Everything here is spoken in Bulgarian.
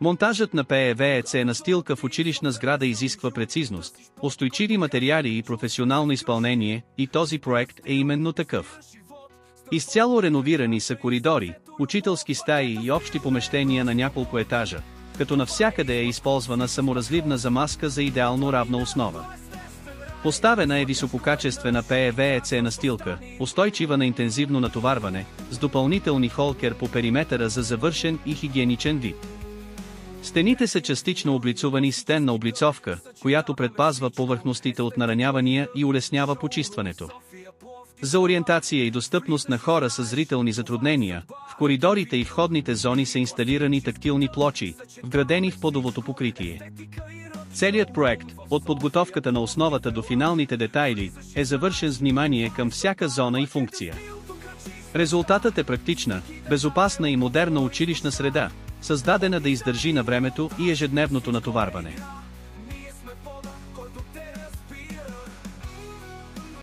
Монтажът на ПЕВЕЦ настилка в училищна сграда изисква прецизност, устойчиви материали и професионално изпълнение, и този проект е именно такъв. Изцяло реновирани са коридори, учителски стаи и общи помещения на няколко етажа, като навсякъде е използвана саморазливна замазка за идеално равна основа. Поставена е висококачествена ПЕВЕЦ настилка, устойчива на интензивно натоварване, с допълнителни холкер по периметъра за завършен и хигиеничен вид. Стените са частично облицувани с стенна облицовка, която предпазва повърхностите от наранявания и улеснява почистването. За ориентация и достъпност на хора с зрителни затруднения, в коридорите и входните зони са инсталирани тактилни плочи, вградени в подовото покритие. Целият проект, от подготовката на основата до финалните детайли, е завършен с внимание към всяка зона и функция. Резултатът е практична, безопасна и модерна училищна среда, създадена да издържи на времето и ежедневното натоварване.